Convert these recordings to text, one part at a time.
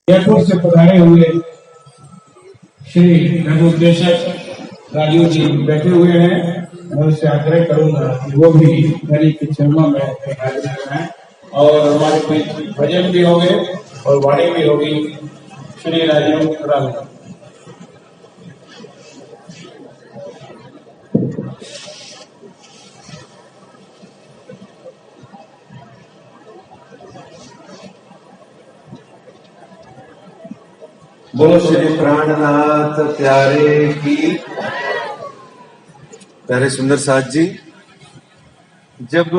जयपुर से पधारे हुए श्री रघुदेशक राजीव जी बैठे हुए हैं। मैं उससे आग्रह करूंगा कि वो भी हरि के चरणों में हाजिर हैं और हमारे बीच भजन भी होंगे और वाणी भी होगी। श्री राजीव राम। बोलो श्री प्राणनाथ प्यारे की। प्यारे सुंदर साथ जी, जब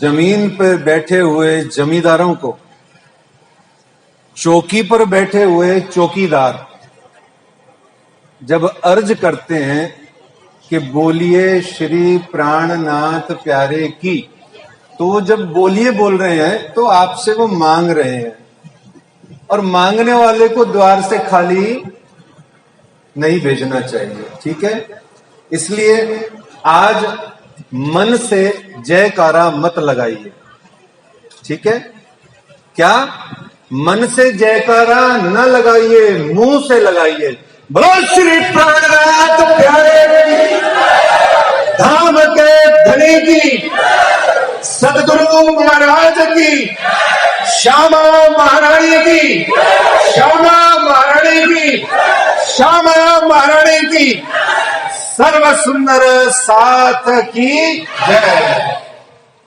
जमीन पर बैठे हुए जमींदारों को चौकी पर बैठे हुए चौकीदार जब अर्ज करते हैं कि बोलिए श्री प्राणनाथ प्यारे की, तो जब बोलिए बोल रहे हैं तो आपसे वो मांग रहे हैं और मांगने वाले को द्वार से खाली नहीं भेजना चाहिए। ठीक है, इसलिए आज मन से जयकारा मत लगाइए। ठीक है, क्या मन से जयकारा न लगाइए, मुंह से लगाइए। बोलो श्री प्राणनाथ प्यारे धाम के धनी की, सदगुरु महाराज की, श्यामा महारानी की, श्यामा महारानी की, श्यामा महारानी की, सर्व सुंदर साथ की जय।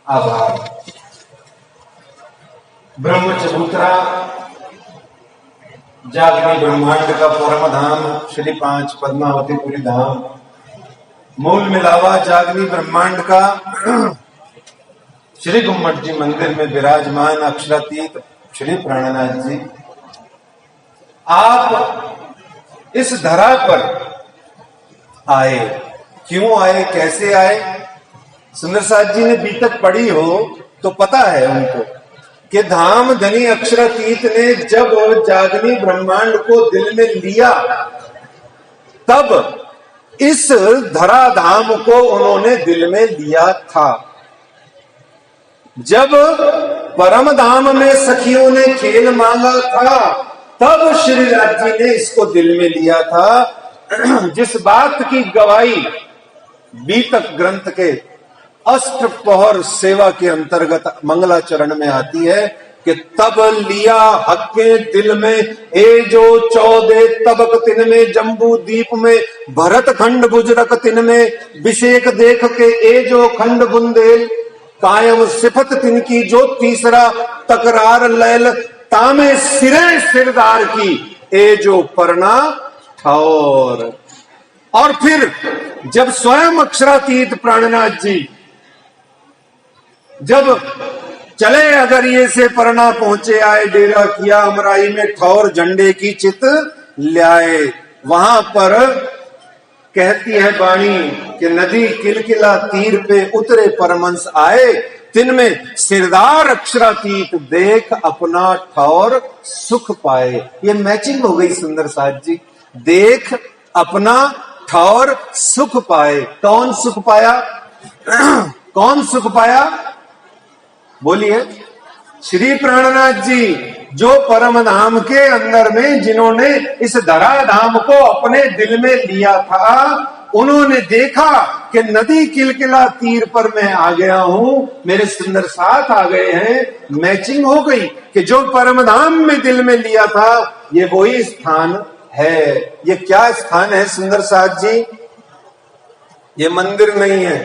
आभार। ब्रह्मचबूतरा जागनी ब्रह्मांड का परम धाम श्री 5 पद्मावतीपुरी धाम, मूल मिलावा जागनी ब्रह्मांड का श्री गुम्मट जी मंदिर में विराजमान अक्षरातीत श्री प्राणनाथ जी, आप इस धरा पर आए। क्यों आए, कैसे आए? सुंदर साथ जी ने बीतक पढ़ी हो तो पता है उनको कि धाम धनी अक्षरातीत ने जब जागनी ब्रह्मांड को दिल में लिया, तब इस धरा धाम को उन्होंने दिल में लिया था। जब परम धाम में सखियों ने खेल मांगा था, तब श्री राज जी ने इसको दिल में लिया था। जिस बात की गवाही बीतक ग्रंथ के अष्टपहर सेवा के अंतर्गत मंगलाचरण में आती है कि तब लिया हक्के दिल में ए जो 14 तबक तिन में, जम्बू दीप में भरत खंड बुजरक तिन में, विषेक देख के ए जो खंड बुंदेल, कायम सिफत तिनकी जो तीसरा तकरार लैल, तामे सिरे सिरदार की ए जो परना ठौर। और फिर जब स्वयं अक्षरातीत प्राणनाथ जी जब चले अगरिये से परना पहुंचे, आए डेरा किया अमराई में ठौर, झंडे की चित ल्याए। वहां पर कहती है वाणी कि नदी किलकिला तीर पे उतरे परमंश आए, तिनमें सिरदार अक्षरातीत देख अपना ठौर सुख पाए। ये मैचिंग हो गई सुंदर साथ जी। देख अपना ठौर सुख पाए। कौन सुख पाया? कौन सुख पाया? बोलिए। श्री प्राणनाथ जी, जो परम धाम के अंदर में जिन्होंने इस धरा धाम को अपने दिल में लिया था, उन्होंने देखा कि नदी किलकिला तीर पर मैं आ गया हूं, मेरे सुंदर साथ आ गए हैं। मैचिंग हो गई कि जो परम धाम में दिल में लिया था, ये वही स्थान है। ये क्या स्थान है सुंदर साथ जी? ये मंदिर नहीं है।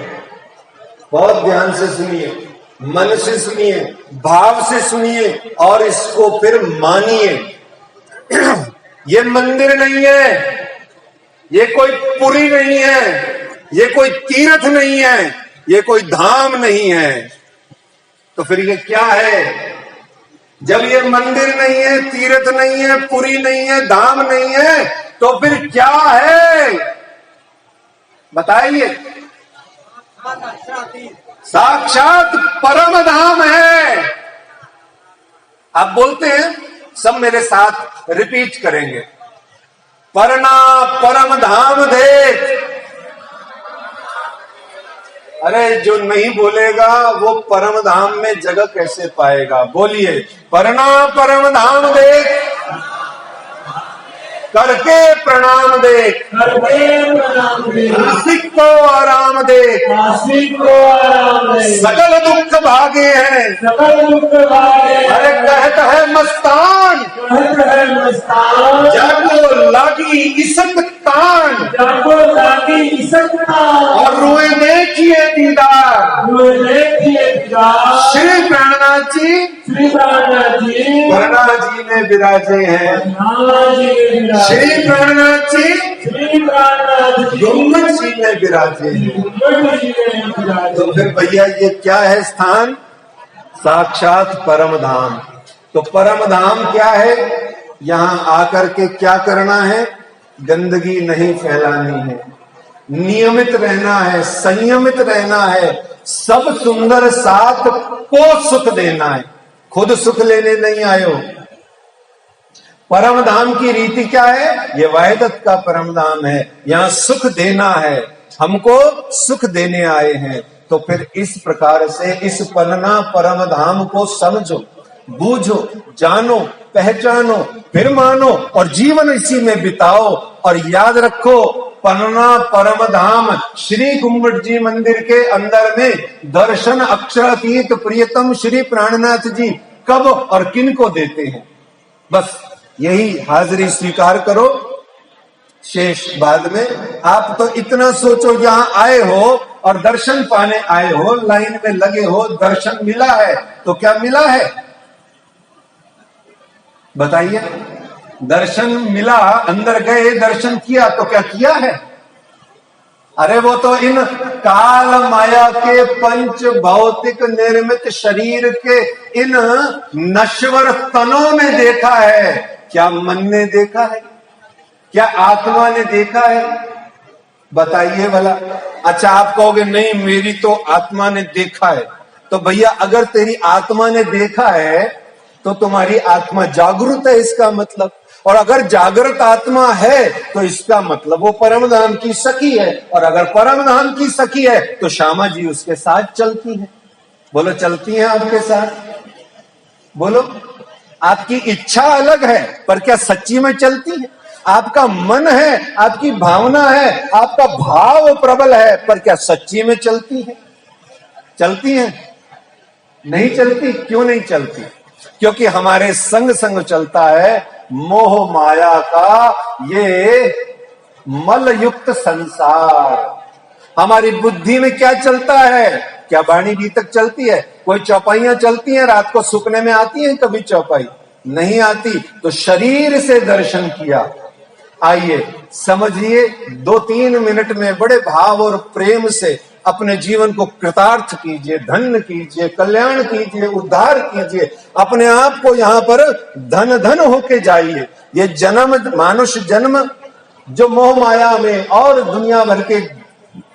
बहुत ध्यान से सुनिए, मन से सुनिए, भाव से सुनिए और इसको फिर मानिए। ये मंदिर नहीं है, ये कोई पुरी नहीं है, ये कोई तीर्थ नहीं है, ये कोई धाम नहीं है। तो फिर ये क्या है? जब ये मंदिर नहीं है, तीर्थ नहीं है, पुरी नहीं है, धाम नहीं है, तो फिर क्या है? बताइए। साक्षात परम धाम है। आप बोलते हैं, सब मेरे साथ रिपीट करेंगे। परना परम धाम देख, अरे जो नहीं बोलेगा वो परम धाम में जगह कैसे पाएगा? बोलिए, परम धाम देख, करके प्रणाम देख, आशिक को आराम देख, सकल दुख भागे हैं, अरे कहत है मस्तान, जाको लागी इसक तान, और रोए देखिए दीदार श्री प्राणनाथ जी, प्राणनाथ जी में विराजे हैं। श्री प्राणनाथ जी गुम्बद जी में विराजे हैं। तो फिर भैया ये क्या है स्थान? साक्षात परम धाम। तो परम धाम क्या है? यहाँ आकर के क्या करना है? गंदगी नहीं फैलानी है, नियमित रहना है, संयमित रहना है, सब सुंदर साथ को सुख देना है, खुद सुख लेने नहीं आए हो। परम धाम की रीति क्या है? ये वायदत का परम धाम है, यहाँ सुख देना है, हमको सुख देने आए हैं। तो फिर इस प्रकार से इस पन्ना परम धाम को समझो, बूझो, जानो, पहचानो, फिर मानो और जीवन इसी में बिताओ। और याद रखो, पन्ना परम धाम श्री गुम्बद जी मंदिर के अंदर में दर्शन अक्षरातीत प्रियतम श्री प्राणनाथ जी कब और किन को देते हैं, बस यही हाजिरी स्वीकार करो, शेष बाद में। आप तो इतना सोचो, यहां आए हो और दर्शन पाने आए हो, लाइन में लगे हो, दर्शन मिला है तो क्या मिला है बताइए? दर्शन मिला, अंदर गए, दर्शन किया तो क्या किया है? अरे वो तो इन काल माया के पंच भौतिक निर्मित शरीर के इन नश्वर तनों ने देखा है। क्या मन ने देखा है? क्या आत्मा ने देखा है? बताइए भला। अच्छा आप कहोगे नहीं मेरी तो आत्मा ने देखा है, तो भैया अगर तेरी आत्मा ने देखा है तो तुम्हारी आत्मा जागृत है, इसका मतलब। और अगर जागृत आत्मा है तो इसका मतलब वो परम धाम की सखी है, और अगर परम धाम की सखी है तो श्यामा जी उसके साथ चलती है। बोलो चलती हैं आपके साथ? बोलो। आपकी इच्छा अलग है पर क्या सच्ची में चलती है? आपका मन है, आपकी भावना है, आपका भाव प्रबल है, पर क्या सच्ची में चलती है? चलती है? नहीं चलती। क्यों नहीं चलती? क्योंकि हमारे संग संग चलता है मोह माया का ये मल युक्त संसार। हमारी बुद्धि में क्या चलता है? क्या वाणी भी तक चलती है? कोई चौपाइयां चलती हैं, रात को सुपने में आती हैं कभी चौपाई? नहीं आती। तो शरीर से दर्शन किया। आइए समझिए, 2-3 मिनट में बड़े भाव और प्रेम से अपने जीवन को कृतार्थ कीजिए, धन्य कीजिए, कल्याण कीजिए, उद्धार कीजिए, अपने आप को यहाँ पर धन धन होके जाइए। ये जन्म, मानुष जन्म जो मोह माया में और दुनिया भर के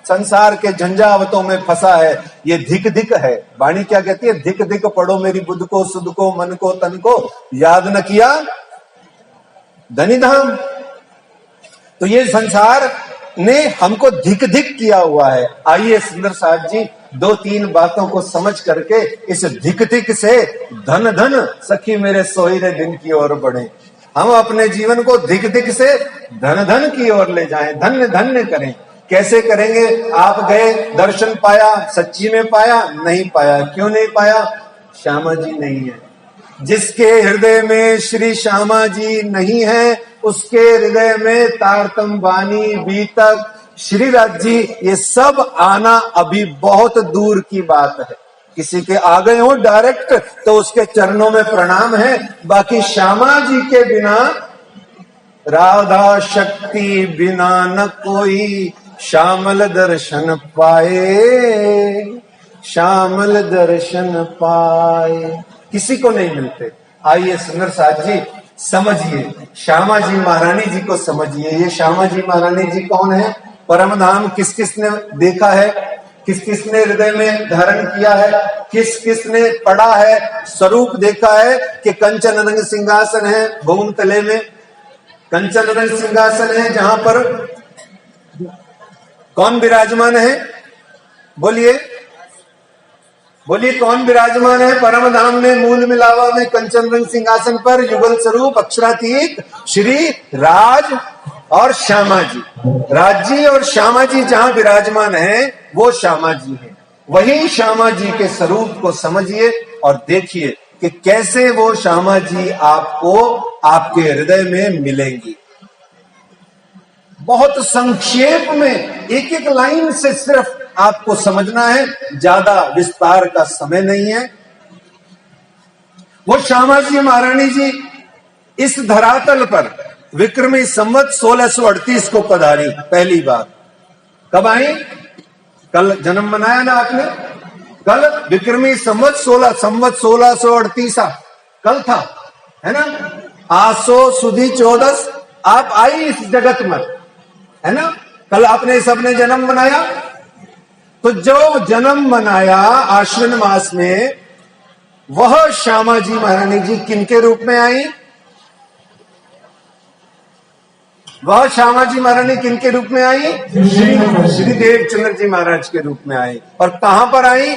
संसार के झंझावतों में फंसा है, ये धिक धिक है। वाणी क्या कहती है? धिक धिक पढ़ो मेरी बुद्ध को, सुध को, मन को, तन को, याद न किया धनी धाम। तो ये संसार ने हमको धिक धिक किया हुआ है। आइए सुंदर साथ जी 2-3 बातों को समझ करके इस धिक धिक से धन धन सखी मेरे सोहिरे दिन की ओर बढ़े। हम अपने जीवन को धिक धिक से धन धन की ओर ले जाएं, धन्य धन्य करें। कैसे करेंगे? आप गए, दर्शन पाया, सच्ची में पाया? नहीं पाया। क्यों नहीं पाया? श्यामा जी नहीं है। जिसके हृदय में श्री श्यामा जी नहीं है, उसके हृदय में तारतम वाणी, बीतक, श्रीराज जी, ये सब आना अभी बहुत दूर की बात है। किसी के आ गए हो डायरेक्ट तो उसके चरणों में प्रणाम है। बाकी श्यामा जी के बिना, राधा शक्ति बिना न कोई श्यामल दर्शन पाए, श्यामल दर्शन पाए, किसी को नहीं मिलते। आइए सुंदर साथ जी समझिए, श्यामा जी महारानी जी को समझिए। ये श्यामा जी महारानी जी कौन है? परम धाम किस किस ने देखा है? किस किस ने हृदय में धारण किया है? किस किस ने पढ़ा है, स्वरूप देखा है कि कंचन रंग सिंहासन है भूम तले में? कंचन रंग सिंहासन है जहां पर कौन विराजमान है? बोलिए बोलिए, कौन विराजमान है परम धाम में, मूल मिलावा में, कंचन रंग सिंहासन पर, युगल स्वरूप अक्षरातीत श्री राज और श्यामा जी। राज जी और श्यामा जी जहां विराजमान है वो श्यामा जी है। वही श्यामा जी के स्वरूप को समझिए और देखिए कि कैसे वो श्यामा जी आपको आपके हृदय में मिलेंगी। बहुत संक्षेप में एक एक लाइन से सिर्फ आपको समझना है, ज्यादा विस्तार का समय नहीं है। वो श्यामा जी महारानी जी इस धरातल पर विक्रमी संवत 1638 को पधारी पहली बार। कब आई? कल जन्म मनाया ना आपने, कल विक्रमी संवत 1638 कल था, है ना। आसो सुधी 14 आप आई इस जगत में, है ना। कल आपने सबने जन्म मनाया। तो जो जन्म मनाया आश्विन मास में, वह श्यामा जी महारानी जी किनके रूप में आई? वह श्यामा जी महारानी किनके रूप में आई? श्री देवचंद्र जी महाराज के रूप में आई। और कहां पर आई?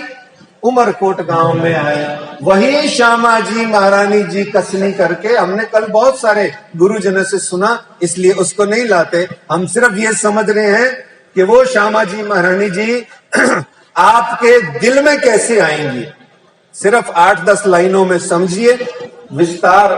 उमरकोट गांव में आई। वही श्यामा जी महारानी जी कसनी करके हमने कल बहुत सारे गुरुजनों से सुना, इसलिए उसको नहीं लाते। हम सिर्फ ये समझ रहे हैं कि वो श्यामा जी महारानी जी आपके दिल में कैसे आएंगी। सिर्फ 8-10 लाइनों में समझिए, विस्तार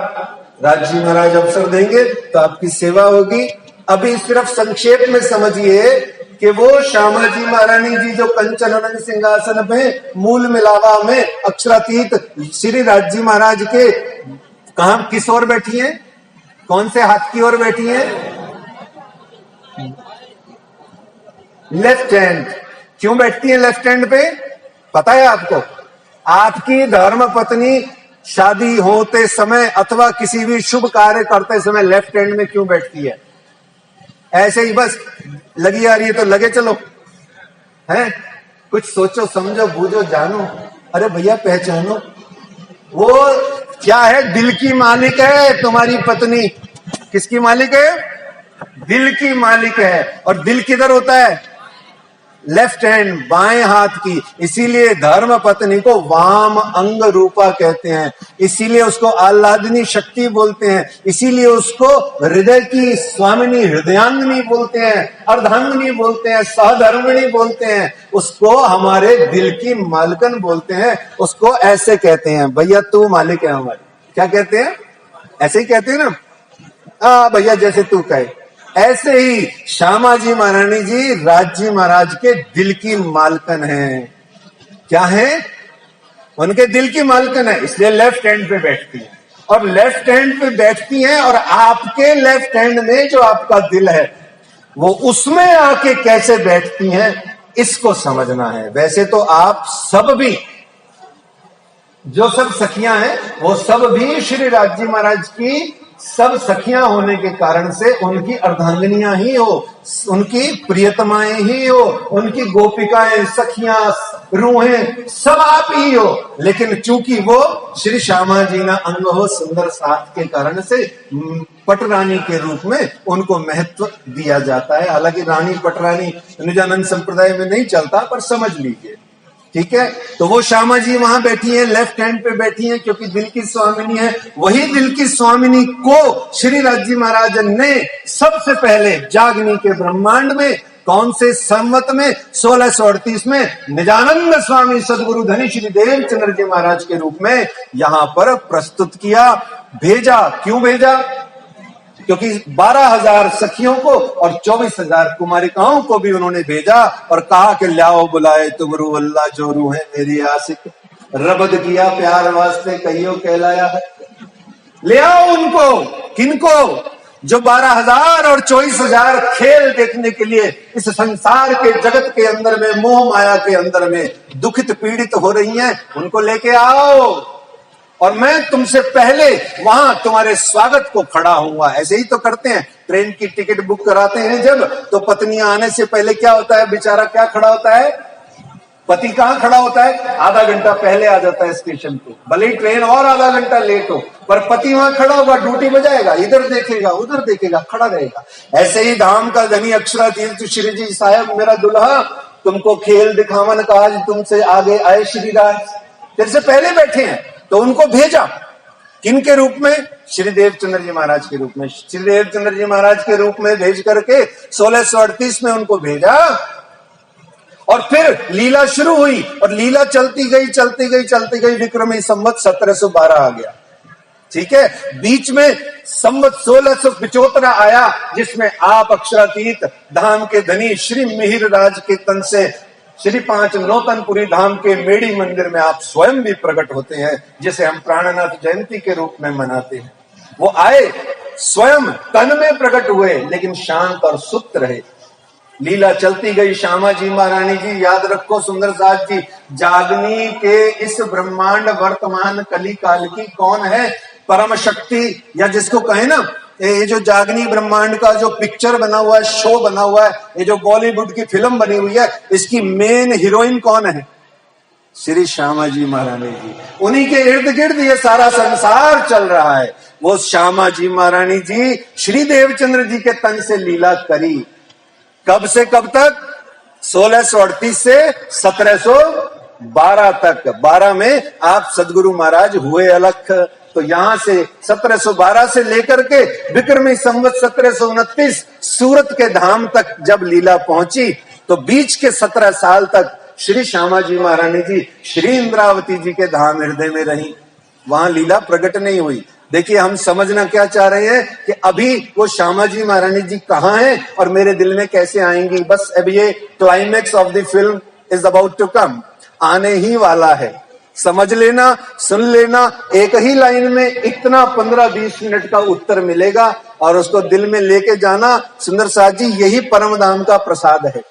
राज जी महाराज अवसर देंगे तो आपकी सेवा होगी। अभी सिर्फ संक्षेप में समझिए कि वो श्यामा जी महारानी जी जो कंचन रंग सिंहासन में, मूल मिलावा में, अक्षरातीत श्री राज जी महाराज के कहां किस ओर बैठी हैं? कौन से हाथ की ओर बैठी हैं? Left hand. क्यों बैठती है लेफ्ट हैंड पे? पता है आपको? आपकी धर्म पत्नी शादी होते समय अथवा किसी भी शुभ कार्य करते समय लेफ्ट हैंड में क्यों बैठती है? ऐसे ही बस लगी आ रही है तो लगे चलो, है? कुछ सोचो, समझो, बूझो, जानो। अरे भैया पहचानो, वो क्या है? दिल की मालिक है तुम्हारी पत्नी। किसकी मालिक है? दिल की मालिक है। और दिल किधर होता है? लेफ्ट हैंड, बाएं हाथ की। इसीलिए धर्म पत्नी को वाम अंग रूपा कहते हैं, इसीलिए उसको आह्लादिनी शक्ति बोलते हैं, इसीलिए उसको हृदय की स्वामिनी, हृदयांगिनी बोलते हैं, अर्धांगिनी बोलते हैं, सहधर्मिणी बोलते हैं। उसको हमारे दिल की मालकन बोलते हैं। उसको ऐसे कहते हैं, भैया तू मालिक है हमारी। क्या कहते हैं? ऐसे ही कहते हैं ना, भैया जैसे तू कहे। ऐसे ही श्यामा जी महारानी जी राज जी महाराज के दिल की मालकन हैं। क्या है? उनके दिल की मालकन है, इसलिए लेफ्ट हैंड पे बैठती है। और लेफ्ट हैंड पे बैठती हैं और आपके लेफ्ट हैंड में जो आपका दिल है वो उसमें आके कैसे बैठती हैं, इसको समझना है। वैसे तो आप सब भी, जो सब सखियां हैं वो सब भी श्री राज जी महाराज की सब सखियां होने के कारण से उनकी अर्धांगिनियां ही हो, उनकी प्रियतमाएं ही हो, उनकी गोपिकाएं, सखियां, रूहें सब आप ही हो। लेकिन चूंकि वो श्री श्यामा जी ना अंग हो सुंदर साथ के कारण से पटरानी के रूप में उनको महत्व दिया जाता है। हालांकि रानी पटरानी निजानंद संप्रदाय में नहीं चलता, पर समझ लीजिए, ठीक है। तो वो श्यामा जी वहां बैठी हैं, लेफ्ट हैंड पे बैठी हैं, क्योंकि दिल की स्वामिनी है। वही दिल की स्वामिनी को श्री राज जी महाराज ने सबसे पहले जागनी के ब्रह्मांड में, कौन से संवत में? 1638 में निजानंद स्वामी सदगुरु धनी श्री देवचंद्र जी महाराज के रूप में यहां पर प्रस्तुत किया, भेजा। क्यों भेजा? क्योंकि 12,000 सखियों को और 24,000 कुमारिकाओं को भी उन्होंने भेजा और कहा कि लाओ बुलाए तुम रू अल्लाह जो रू है मेरी आशिक, रबद किया प्यार वास्ते कहियो कहलाया है। ले आओ उनको। किनको? जो 12,000 और 24,000 खेल देखने के लिए इस संसार के जगत के अंदर में, मोह माया के अंदर में दुखित पीड़ित हो रही हैं, उनको लेके आओ और मैं तुमसे पहले वहां तुम्हारे स्वागत को खड़ा हूंगा। ऐसे ही तो करते हैं, ट्रेन की टिकट बुक कराते हैं जब, तो पत्नियां आने से पहले क्या होता है, बेचारा क्या खड़ा होता है? पति कहाँ खड़ा होता है? आधा घंटा पहले आ जाता है स्टेशन पे, भले ही ट्रेन और आधा घंटा लेट हो, पर पति वहां खड़ा होगा, ड्यूटी बजाएगा, इधर देखेगा उधर देखेगा, खड़ा रहेगा। ऐसे ही धाम का धनी अक्षरातीत श्री जी साहब मेरा दुल्हा तुमको खेल दिखावन काज तुमसे आगे आए श्रीराज, तेरे से पहले बैठे हैं। तो उनको भेजा किनके रूप में? श्री देवचंद्र जी महाराज के रूप में। श्री देवचंद्र जी महाराज के रूप में भेज करके 1638 में उनको भेजा और फिर लीला शुरू हुई और लीला चलती गई। विक्रमी संवत 1712 आ गया। ठीक है, बीच में संवत 1675 आया जिसमें आप अक्षरातीत धाम के धनी श्री मिहिर राज के तन से श्री 5 नौतनपुरी धाम के मेड़ी मंदिर में आप स्वयं भी प्रकट होते हैं, जिसे हम प्राणनाथ जयंती के रूप में मनाते हैं। वो आए, स्वयं तन में प्रकट हुए, लेकिन शांत और सुप्त रहे। लीला चलती गई। श्यामा जी महारानी जी, याद रखो सुंदर साथ जी, जागनी के इस ब्रह्मांड वर्तमान कली काल की कौन है? परम शक्ति, या जिसको कहे ना, ये जो जागनी ब्रह्मांड का जो पिक्चर बना हुआ है, शो बना हुआ है, ये जो बॉलीवुड की फिल्म बनी हुई है, इसकी मेन हीरोइन कौन है? श्री श्यामा जी महारानी जी। उन्हीं के इर्द गिर्द ये सारा संसार चल रहा है। वो श्यामा जी महारानी जी श्री देवचंद्र जी के तन से लीला करी। कब से कब तक? 1638 से 1712 तक। 12 में आप सदगुरु महाराज हुए अलख। तो यहां से 1712 से लेकर के विक्रमी संवत 1729 सूरत के धाम तक जब लीला पहुंची, तो बीच के 17 साल तक श्री श्यामा जी महारानी जी श्री इंद्रावती जी के धाम हृदय में रही। वहां लीला प्रकट नहीं हुई। देखिए, हम समझना क्या चाह रहे हैं कि अभी वो श्यामा जी महारानी जी कहाँ हैं और मेरे दिल में कैसे आएंगी। बस अब ये climax of the film is about to come, आने ही वाला है। समझ लेना, सुन लेना, एक ही लाइन में इतना 15-20 मिनट का उत्तर मिलेगा और उसको दिल में लेके जाना। सुंदर साथ जी, यही परम धाम का प्रसाद है।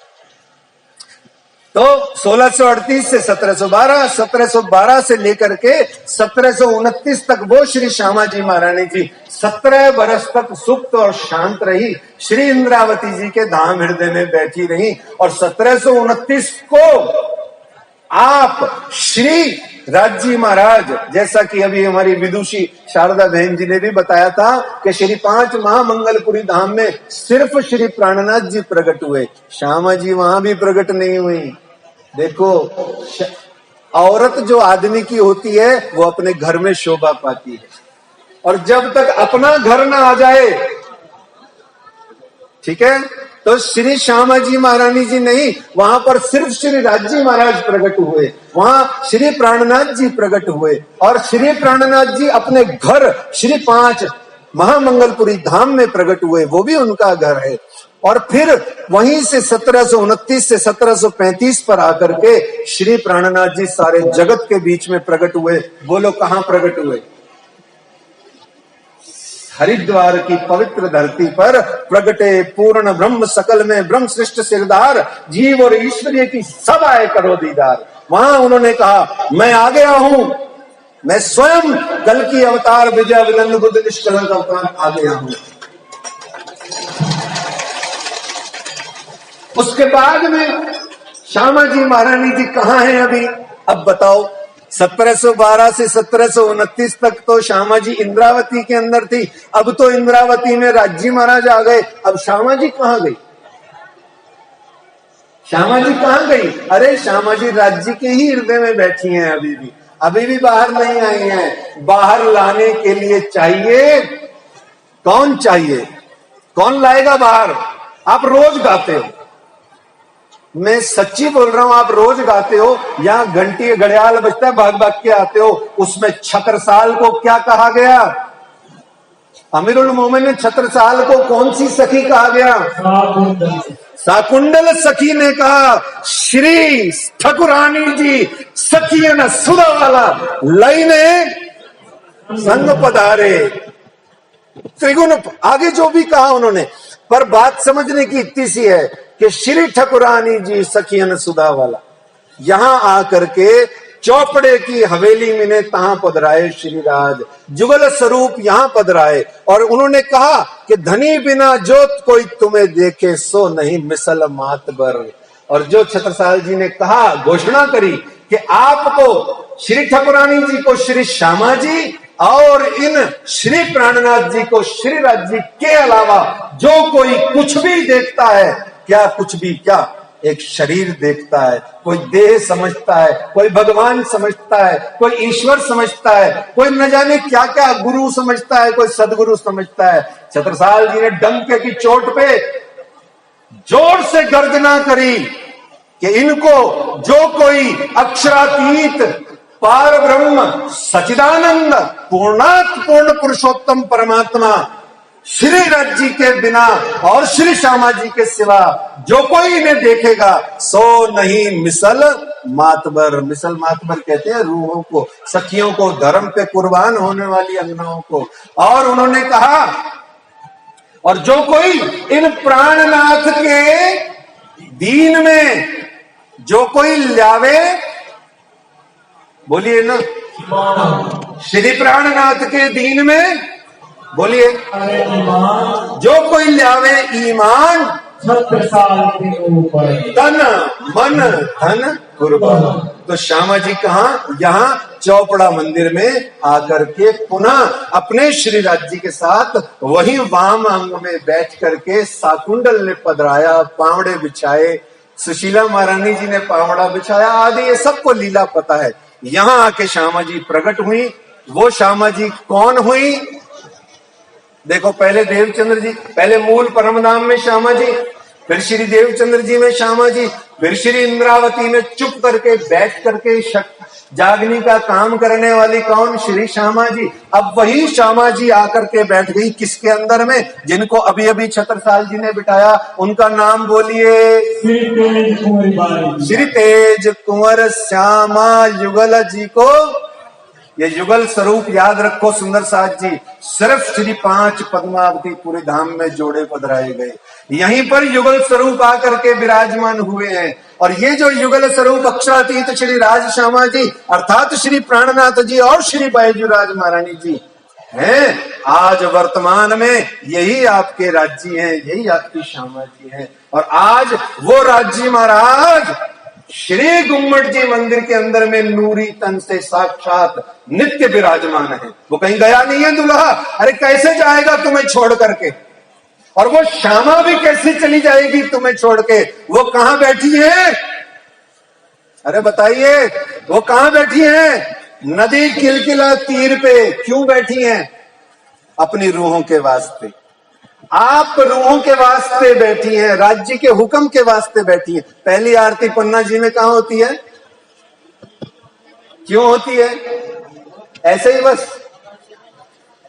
तो 1638 से 1712, 1712 से लेकर के 1729 तक वो श्री श्यामा जी महारानी जी 17 बरस तक सुप्त और शांत रही, श्री इंद्रावती जी के धाम हृदय में बैठी रही। और 1729 को आप श्री राज्य महाराज, जैसा कि अभी हमारी विदुषी शारदा बहन जी ने भी बताया था कि श्री 5 महामंगलपुरी धाम में सिर्फ श्री प्राणनाथ जी प्रकट हुए, श्यामा जी वहां भी प्रकट नहीं हुई। देखो, औरत जो आदमी की होती है वो अपने घर में शोभा पाती है, और जब तक अपना घर ना आ जाए, ठीक है, तो श्री श्यामा जी महारानी जी नहीं, वहां पर सिर्फ श्री राज्य महाराज प्रकट हुए, वहां श्री प्राणनाथ जी प्रकट हुए। और श्री प्राणनाथ जी अपने घर श्री 5 महामंगलपुरी धाम में प्रकट हुए, वो भी उनका घर है। और फिर वहीं से 1729 से 1735 पर आकर के श्री प्राणनाथ जी सारे जगत के बीच में प्रकट हुए। बोलो कहां प्रकट हुए? हरिद्वार की पवित्र धरती पर प्रगटे पूर्ण ब्रह्म, सकल में ब्रह्म सृष्ट सिरदार, जीव और ईश्वरीय की सब आए करो दीदार। वहां उन्होंने कहा, मैं आ गया हूं, मैं स्वयं कल की अवतार विजय विनंद बुद्ध निष्कलंक अवतार आ गया हूं। उसके बाद में श्यामा जी महारानी जी कहां हैं अभी? अब बताओ, 1712 से 1729 तक तो श्यामा जी इंद्रावती के अंदर थी। अब तो इंद्रावती में राज्य महाराज आ गए, अब श्यामा जी कहां गई? श्यामा जी कहां गई? अरे श्यामा जी राज्य के ही हृदय में बैठी हैं, अभी भी बाहर नहीं आई हैं। बाहर लाने के लिए चाहिए, कौन चाहिए? कौन लाएगा बाहर? आप रोज गाते हो, मैं सच्ची बोल रहा हूं, आप रोज गाते हो, यहां घंटी घड़ियाल बजता है, भाग भाग के आते हो। उसमें छत्रसाल को क्या कहा गया? अमीरुल मोमिन ने छत्रसाल को कौन सी सखी कहा गया? साकुंडल सखी ने कहा, श्री ठाकुरानी जी सखियन सुधा वाला लईने संग पधारे। त्रिगुण आगे जो भी कहा उन्होंने, पर बात समझने की इतनी सी है कि श्री ठाकुरानी जी सखियन सुधा वाला यहां आकर के चौपड़े की हवेली में ने तहां पधराए श्री राज, जुगल स्वरूप यहां पधराए। और उन्होंने कहा कि धनी बिना जोत कोई तुम्हें देखे सो नहीं मिसल मातबर। और जो छत्रसाल जी ने कहा, घोषणा करी कि आपको श्री ठाकुरानी जी को श्री श्यामा जी और इन श्री प्राणनाथ जी को श्री राज जी के अलावा जो कोई कुछ भी देखता है, क्या कुछ भी, क्या एक शरीर देखता है, कोई देह समझता है, कोई भगवान समझता है, कोई ईश्वर समझता है, कोई न जाने क्या क्या गुरु समझता है, कोई सदगुरु समझता है। छत्रसाल जी ने डंके की चोट पे जोर से गर्जना करी कि इनको जो कोई अक्षरातीत पार ब्रह्म सचिदानंद पूर्णात् पूर्ण पुरुषोत्तम परमात्मा श्री राज जी के बिना और श्री श्यामा जी के सिवा जो कोई इन्हें देखेगा सो नहीं मिसल मातबर। मिसल मातबर कहते हैं रूहों को, सखियों को, धर्म पे कुर्बान होने वाली अंगनाओं को। और उन्होंने कहा और जो कोई इन प्राणनाथ के दीन में जो कोई ल्यावे, बोलिए ना, श्री प्राणनाथ के दीन में बोलिए, जो कोई ल्यावे ईमान छत्रसाल के ऊपर तन मन धन कुर्बान। तो श्यामा जी कहाँ? यहाँ चौपड़ा मंदिर में आकर के पुनः अपने श्री राज जी के साथ वही वाम अंग में बैठ करके साकुंडल ने पधराया, पावड़े बिछाए, सुशीला महारानी जी ने पावड़ा बिछाया आदि, ये सबको लीला पता है। यहाँ आके श्यामा जी प्रकट हुई। वो श्यामा जी कौन हुई? देखो, पहले देवचंद्र जी, पहले मूल परम धाम में श्यामा जी, फिर श्री देवचंद्र जी में श्यामा जी, फिर श्री इंद्रावती में चुप करके बैठ करके जागनी का काम करने वाली कौन? श्री श्यामा जी। अब वही श्यामा जी आकर के बैठ गई किसके अंदर में? जिनको अभी अभी छत्रसाल जी ने बिठाया, उनका नाम बोलिए, श्री तेज कुंवर श्यामा युगल जी को। ये युगल स्वरूप याद रखो सुंदर साथ जी, सिर्फ श्री 5 पद्मावती पूरे धाम में जोड़े पधराए गए, यहीं पर युगल स्वरूप आकर के विराजमान हुए हैं। और ये जो युगल स्वरूप अक्षरातीत श्री राज श्यामा जी अर्थात श्री प्राणनाथ जी और श्री बैजूराज महारानी जी हैं, आज वर्तमान में यही आपके राज्य हैं, यही आपकी श्यामा जी हैं। और आज वो राज्य महाराज श्री गुम्मट जी मंदिर के अंदर में नूरी तन से साक्षात नित्य विराजमान है। वो कहीं गया नहीं है दूल्हा, अरे कैसे जाएगा तुम्हें छोड़ करके? और वो श्यामा भी कैसे चली जाएगी तुम्हें छोड़ के? वो कहां बैठी है? अरे बताइए, वो कहां बैठी है? नदी किलकिला तीर पे। क्यों बैठी हैं? अपनी रूहों के वास्ते। आप रूहों के वास्ते बैठी हैं, राज्य के हुक्म के वास्ते बैठी हैं। पहली आरती पन्ना जी में कहां होती है? क्यों होती है? ऐसे ही, बस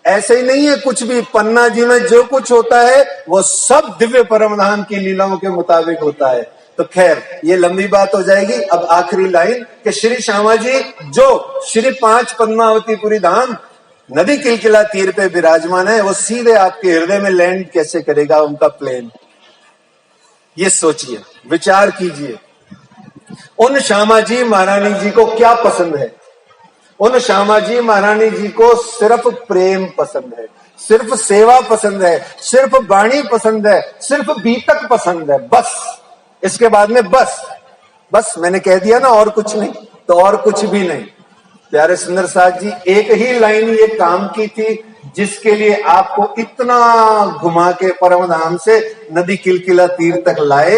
ऐसे ही नहीं है कुछ भी। पन्ना जी में जो कुछ होता है वो सब दिव्य परमधाम की लीलाओं के मुताबिक होता है। तो खैर, ये लंबी बात हो जाएगी। अब आखिरी लाइन कि श्री श्यामा जी जो श्री 5 पद्मावतीपुरी धाम नदी किलकिला तीर पे विराजमान है, वो सीधे आपके हृदय में लैंड कैसे करेगा उनका प्लेन? ये सोचिए, विचार कीजिए। उन श्यामा जी महारानी जी को क्या पसंद है? उन श्यामा जी महारानी जी को सिर्फ प्रेम पसंद है, सिर्फ सेवा पसंद है, सिर्फ वाणी पसंद है, सिर्फ बीतक पसंद है। बस इसके बाद में बस मैंने कह दिया ना, और कुछ नहीं तो और कुछ भी नहीं। प्यारे सुंदर साथ जी, एक ही लाइन ये काम की थी जिसके लिए आपको इतना घुमा के परमधाम से नदी किलकिला तीर तक लाए।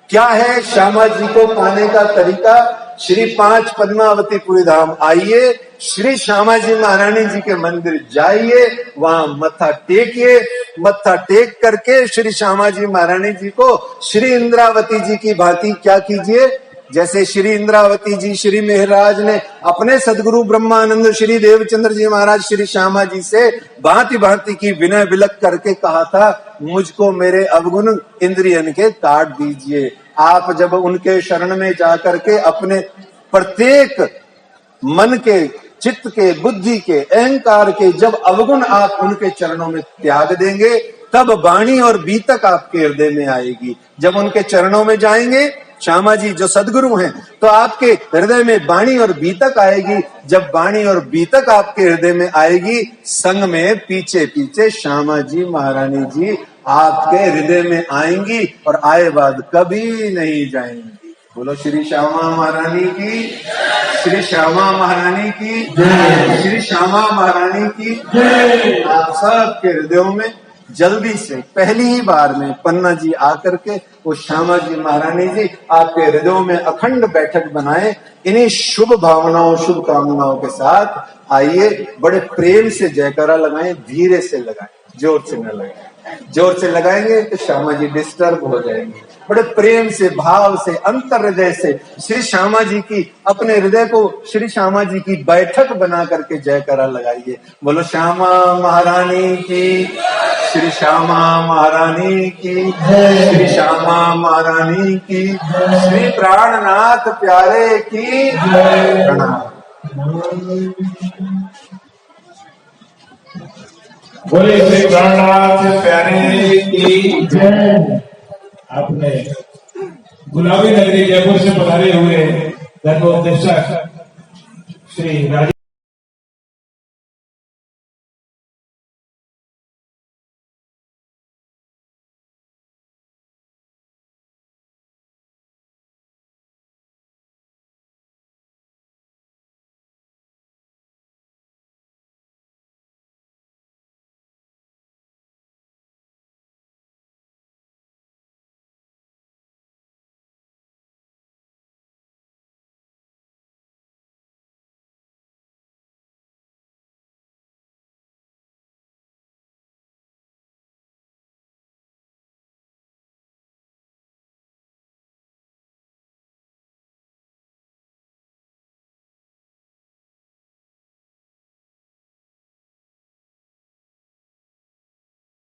क्या है श्यामा जी को पाने का तरीका? श्री 5 पद्मावतीपुरी धाम आइए, श्री श्यामा जी महारानी जी के मंदिर जाइए, वहां मत्था टेकिए, मत्था टेक करके श्री श्यामा जी महारानी जी को श्री इंद्रावती जी की भांति क्या कीजिए? जैसे श्री इंद्रावती जी श्री मेहराज ने अपने सदगुरु ब्रह्मानंद श्री देवचंद्र जी महाराज श्री श्यामा जी से भांति भांति की विनय विलक करके कहा था, मुझको मेरे अवगुण इंद्रियन के काट दीजिए। आप जब उनके शरण में जाकर के अपने प्रत्येक मन के, चित्त के, बुद्धि के, अहंकार के जब अवगुण आप उनके चरणों में त्याग देंगे, तब वाणी और बीतक आपके हृदय में आएगी। जब उनके चरणों में जाएंगे श्यामा जी जो सदगुरु हैं, तो आपके हृदय में वाणी और बीतक आएगी। जब वाणी और बीतक आपके हृदय में आएगी, संग में पीछे पीछे श्यामा जी महारानी जी आपके हृदय में आएंगी और आए बाद कभी नहीं जाएंगी। बोलो श्री श्यामा महारानी की, श्री श्यामा महारानी की, श्री श्यामा महारानी की। आप सबके हृदयों में जल्दी से पहली ही बार में पन्ना जी आकर के वो श्यामा जी महारानी जी आपके हृदयों में अखंड बैठक बनाए। इन्हीं शुभ भावनाओं शुभ कामनाओं के साथ आइए, बड़े प्रेम से जयकारा लगाएं, धीरे से लगाएं, जोर से न लगाएं। जोर से लगाएंगे तो श्यामा जी डिस्टर्ब हो जाएंगे। बड़े प्रेम से भाव से अंतर हृदय से श्री श्यामा जी की, अपने हृदय को श्री श्यामा जी की बैठक बना करके जयकारा लगाइए। बोलो श्यामा महारानी की, श्री श्यामा महारानी की, श्री श्यामा महारानी की, श्री प्राणनाथ प्यारे की प्रणाम। बोले श्री प्राणनाथ प्यारे की जय। आपने गुलाबी नगरी जयपुर से पधारे हुए धर्मोपदेशक श्री राजेश